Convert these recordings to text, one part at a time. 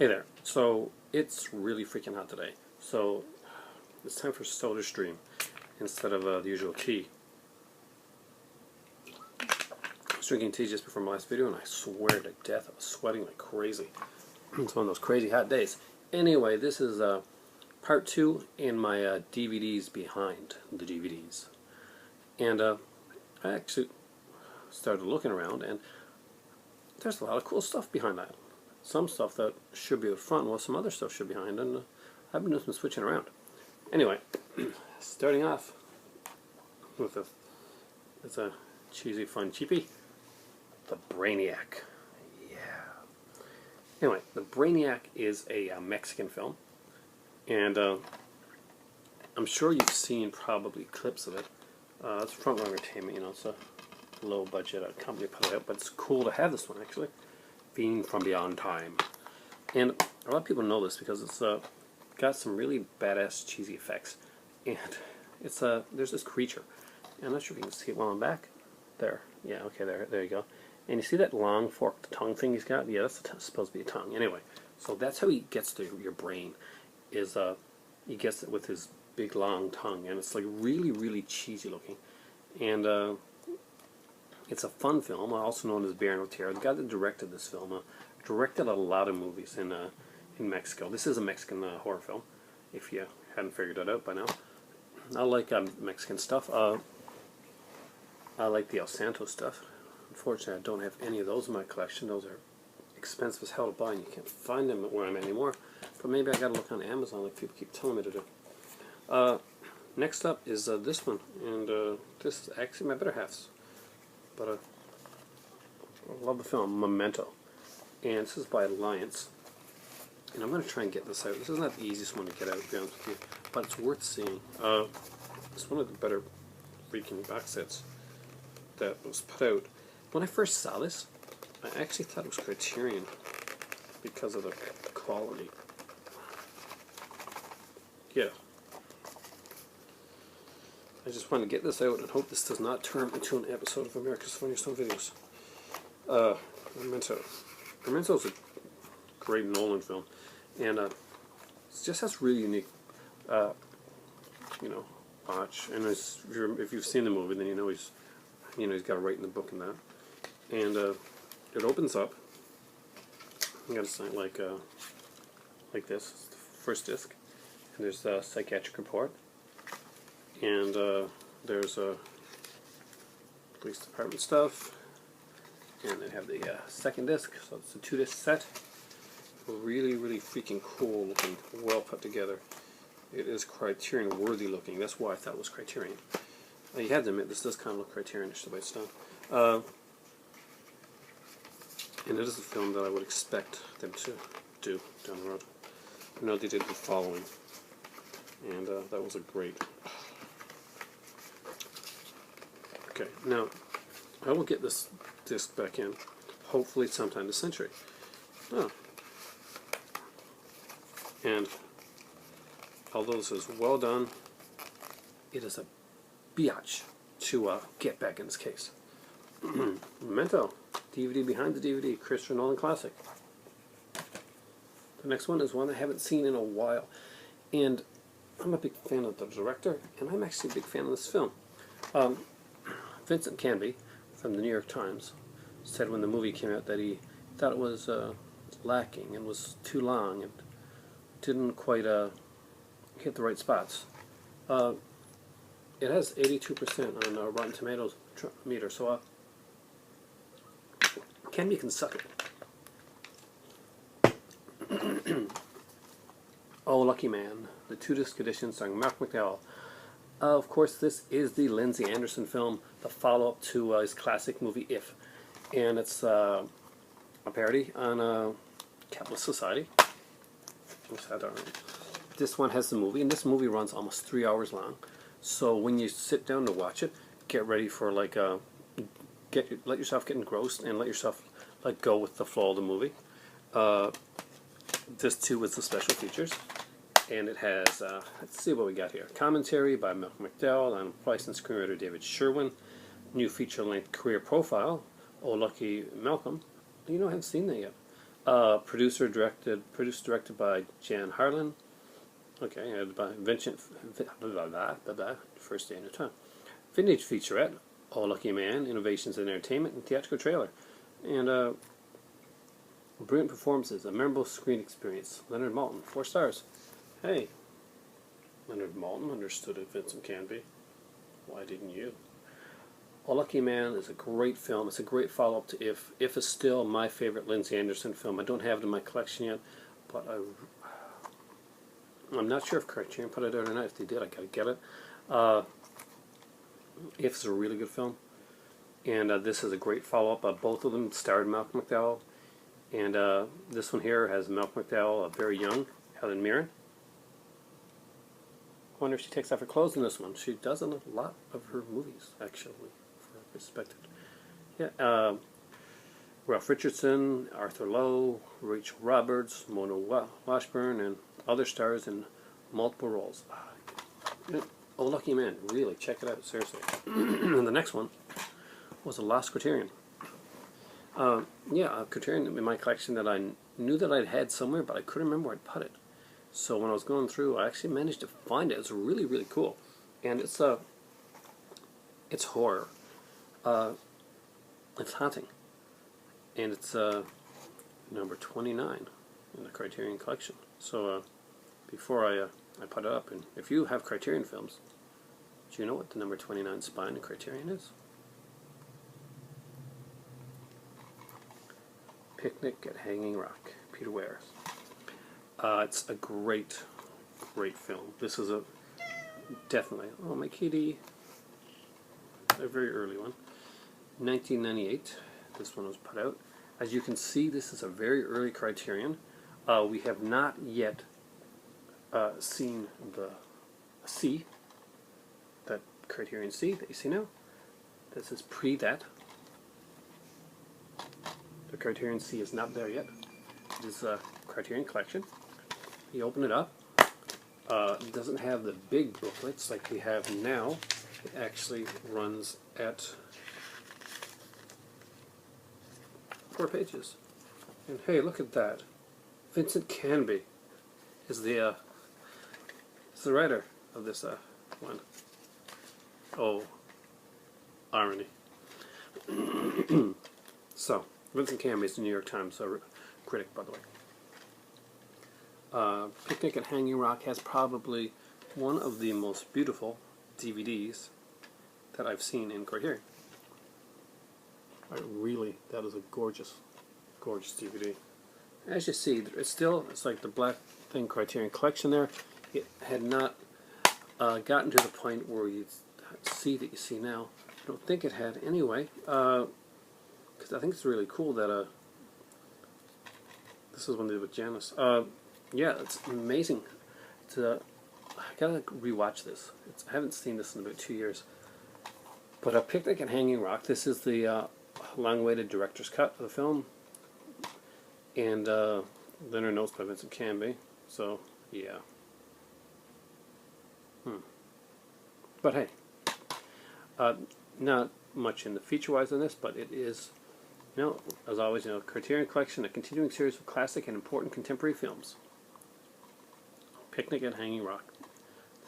Hey there. So it's really freaking hot today. So it's time for soda stream instead of the usual tea. I was drinking tea just before my last video, and I swear to death, I was sweating like crazy. It's one of those crazy hot days. Anyway, this is part 2 in my DVDs behind the DVDs. And I actually started looking around, and there's a lot of cool stuff behind that. Some stuff that should be up front, while some other stuff should be behind, and I've been doing some switching around. Anyway, starting off with it's a cheesy, fun cheapie, the Brainiac. Yeah. Anyway, the Brainiac is a Mexican film, and I'm sure you've seen probably clips of it. It's Front Runner Entertainment, you know, it's a low budget company put it out, but it's cool to have this one actually. Being from Beyond Time. And a lot of people know this because it's got some really badass cheesy effects. And it's there's this creature. I'm not sure if you can see it while I'm back. There. Yeah, okay, there you go. And you see that long forked tongue thing he's got? Yeah, that's supposed to be a tongue. Anyway, so that's how he gets to your brain. Is he gets it with his big long tongue, and it's like really, really cheesy looking. And it's a fun film, also known as Baron Otero. The guy that directed this film directed a lot of movies in Mexico. This is a Mexican horror film, if you hadn't figured that out by now. I like Mexican stuff. I like the El Santo stuff. Unfortunately, I don't have any of those in my collection. Those are expensive as hell to buy, and you can't find them where I'm at anymore. But maybe I gotta look on Amazon like people keep telling me to do. Next up is this one, and this is actually my better half's. But I love the film, Memento. And this is by Alliance. And I'm going to try and get this out. This is not the easiest one to get out, to be honest with you. But it's worth seeing. It's one of the better freaking box sets that was put out. When I first saw this, I actually thought it was Criterion because of the quality. Yeah. I just want to get this out and hope this does not turn into an episode of America's Funniest Home Videos. Memento. Memento is a great Nolan film, and it just has really unique, watch. And if you've seen the movie, then you know he's got to write in the book and that. And it opens up. You got to sign like this. It's the first disc, and there's a psychiatric report. And there's police department stuff, and they have the second disc, so it's a 2-disc set. Really, really freaking cool looking, well put together. It is Criterion worthy looking. That's why I thought it was Criterion. You had to admit, this does kind of look Criterion-ish the way it's done. And it is a film that I would expect them to do down the road. I know they did The Following, and that was a great. Okay, now, I will get this disc back in, hopefully sometime this century. Oh. And, although this is well done, it is a biatch to get back in this case. Memento, DVD behind the DVD, Christopher Nolan classic. The next one is one I haven't seen in a while, and I'm a big fan of the director, and I'm actually a big fan of this film. Vincent Canby from the New York Times said when the movie came out that he thought it was lacking and was too long and didn't quite hit the right spots. It has 82% on Rotten Tomatoes meter, so Canby can suck it. Oh, Lucky Man, the 2-disc edition starring Mark McDowell. Of course, this is the Lindsay Anderson film, the follow-up to his classic movie If. And it's a parody on capitalist society. This one has the movie, and this movie runs almost 3 hours long. So when you sit down to watch it, get ready for like let yourself get engrossed and let yourself go with the flow of the movie. This too is the special features. And it has, let's see what we got here. Commentary by Mark McDowell on licensed screenwriter David Sherwin. New feature-length career profile, Oh Lucky Malcolm. You know, I haven't seen that yet. Produced directed by Jan Harlan. Okay, by Vincent, first day in a time. Vintage featurette, All Lucky Man, Innovations in Entertainment, and Theatrical Trailer. And brilliant performances, a memorable screen experience. Leonard Maltin, 4 stars. Hey, Leonard Maltin understood it, Vincent Canby. Why didn't you? All Lucky Man is a great film. It's a great follow-up to If. If is still my favorite Lindsay Anderson film. I don't have it in my collection yet, but I'm not sure if Criterion put it out or not. If they did, I gotta get it. If is a really good film, and this is a great follow-up. Both of them starred Malcolm McDowell, and this one here has Malcolm McDowell, very young, Helen Mirren. I wonder if she takes off her clothes in this one. She does in a lot of her movies, actually, for perspective. Yeah, Ralph Richardson, Arthur Lowe, Rachel Roberts, Mona Washburn, and other stars in multiple roles. Oh, Lucky Man, really, check it out, seriously. And the next one was a Lost Criterion. Yeah, a Criterion in my collection that I knew that I'd had somewhere, but I couldn't remember where I'd put it. So when I was going through, I actually managed to find it. It's really, really cool. And it's horror. It's haunting. And it's number 29 in the Criterion collection. So before I put it up, and if you have Criterion films, do you know what the number 29 spine in Criterion is? Picnic at Hanging Rock, Peter Weir. It's a great, great film. This is definitely, oh my kitty, a very early one. 1998, this one was put out. As you can see, this is a very early Criterion. We have not yet seen the C, that Criterion C that you see now. This is pre that. The Criterion C is not there yet. It is a Criterion collection. You open it up. It doesn't have the big booklets like we have now. It actually runs at 4 pages. And hey, look at that. Vincent Canby is the writer of this one. Oh, irony. So, Vincent Canby is the New York Times critic, by the way. Picnic at Hanging Rock has probably one of the most beautiful DVDs that I've seen in Criterion. That is a gorgeous, gorgeous DVD. As you see, it's like the black thing Criterion collection there. It had not gotten to the point where you see that you see now. I don't think it had anyway, because I think it's really cool that this is one they did with Janice. Yeah, it's amazing. I gotta rewatch this. I haven't seen this in about 2 years. But A Picnic at Hanging Rock. This is the long-awaited director's cut of the film, and liner notes by Vincent Canby. So yeah. But hey, not much in the feature-wise on this, but it is, as always, Criterion Collection, a continuing series of classic and important contemporary films. Picnic at Hanging Rock.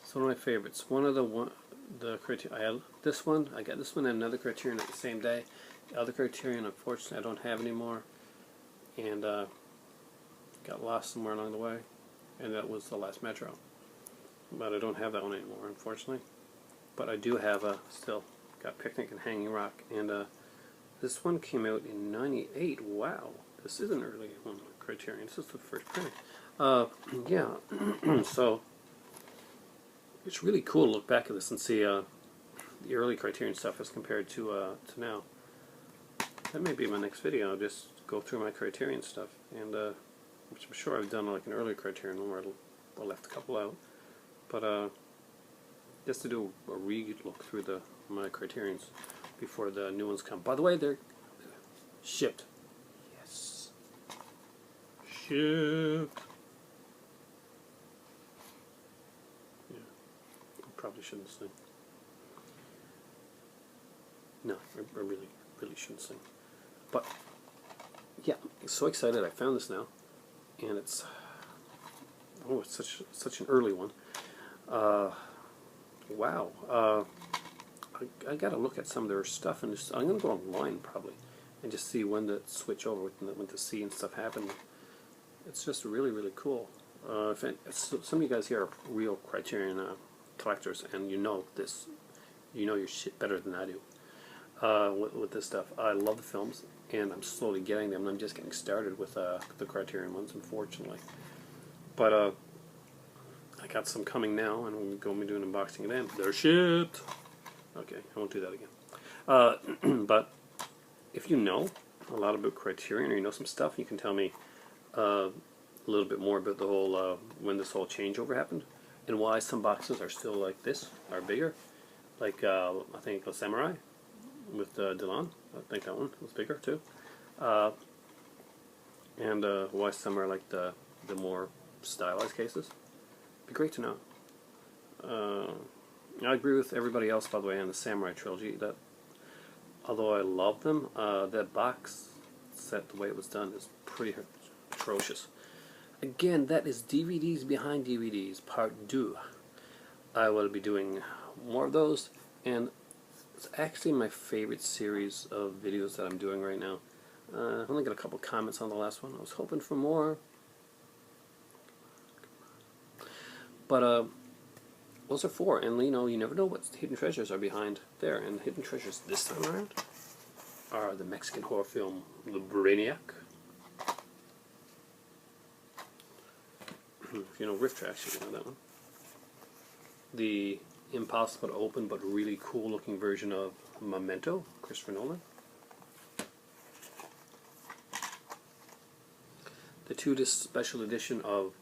It's one of my favorites. One of the Criterion. I have this one. I got this one and another Criterion at the same day. The other Criterion, unfortunately, I don't have anymore, and got lost somewhere along the way, and that was The Last Metro. But I don't have that one anymore, unfortunately. But I do have still got Picnic and Hanging Rock, and this one came out in '98. Wow, this is an early one, Criterion. This is the first printing. Yeah, so it's really cool to look back at this and see the early Criterion stuff as compared to now. That may be my next video. I'll just go through my Criterion stuff, and which I'm sure I've done like an early Criterion one where I left a couple out, but just to do a re-look through my Criterions before the new ones come. By the way, they're shipped. Yes, shipped. Yeah, I probably shouldn't sing. No, I really shouldn't sing. But yeah, I'm so excited I found this now, and it's such an early one. Wow. I got to look at some of their stuff, and I'm going to go online probably and just see when to switch over, when to see and stuff happen. It's just really, really cool. Some of you guys here are real Criterion collectors, and you know this. You know your shit better than I do with this stuff. I love the films, and I'm slowly getting them. I'm just getting started with the Criterion ones, unfortunately. But I got some coming now, and we're going to be doing an unboxing of them. They're shit! Okay, I won't do that again. But if you know a lot about Criterion, or you know some stuff, you can tell me a little bit more about the whole, when this whole changeover happened, and why some boxes are still like this, are bigger. Like, I think the Samurai with Dylan. I think that one was bigger too. And why some are like the more stylized cases. Be great to know. I agree with everybody else, by the way, on the Samurai trilogy, that although I love them, that box set, the way it was done, is pretty atrocious. Again, that is DVDs behind DVDs, part 2. I will be doing more of those, and it's actually my favorite series of videos that I'm doing right now. I've only got a couple comments on the last one. I was hoping for more. But those are 4, and you know, you never know what hidden treasures are behind there. And the hidden treasures this time around are the Mexican horror film The Brainiac. If you know riff tracks, you know that one. The impossible to open but really cool looking version of Memento, Christopher Nolan. The 2-disc special edition of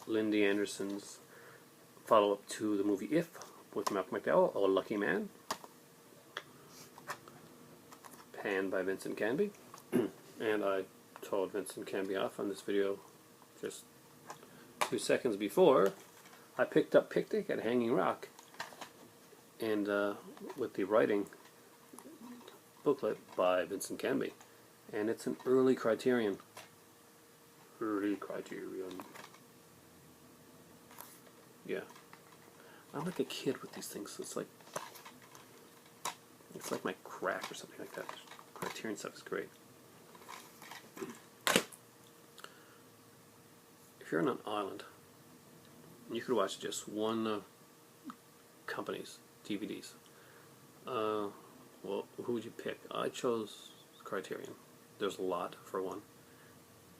Lindy Anderson's follow-up to the movie If with Malcolm McDowell, A Lucky Man. Panned by Vincent Canby. And I told Vincent Canby off on this video just 2 seconds before I picked up Picnic at Hanging Rock, and with the writing booklet by Vincent Canby, and it's an early Criterion. Early Criterion. Yeah, I'm like a kid with these things. It's like my crack or something like that. Criterion stuff is great. If you're on an island, you could watch just one company's DVDs. Well, who would you pick? I chose Criterion. There's a lot, for one,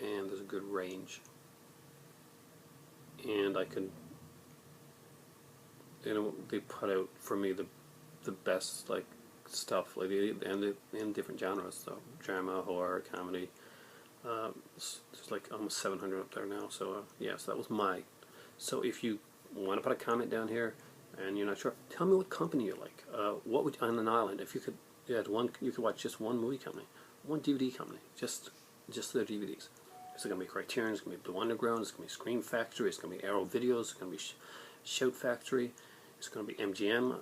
and there's a good range. And I could, you know, they put out for me the best like stuff, like in different genres, so drama, horror, comedy. There's like almost 700 up there now. So yeah, so that was my. So if you want to put a comment down here and you're not sure, tell me what company you like. What would, on an island, if you could, you could watch just one movie company, one DVD company, just their DVDs. It's going to be Criterion, it's going to be Blue Underground, it's going to be Scream Factory, it's going to be Arrow Videos, it's going to be Shout Factory, it's going to be MGM,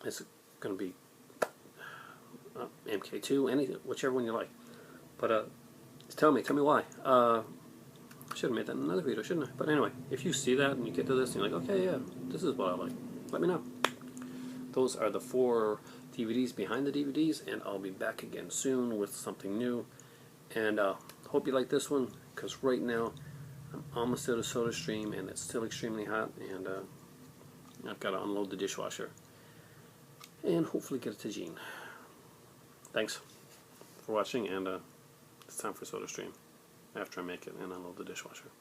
it's going to be MK2, anything, whichever one you like. But tell me why. I should have made that in another video, shouldn't I? But anyway, if you see that and you get to this and you're like, okay, yeah, this is what I like, let me know. Those are the 4 DVDs behind the DVDs, and I'll be back again soon with something new. And hope you like this one, because right now I'm almost out of SodaStream and it's still extremely hot, and I've got to unload the dishwasher and hopefully get it to Jean. Thanks for watching, and it's time for SodaStream after I make it and unload the dishwasher.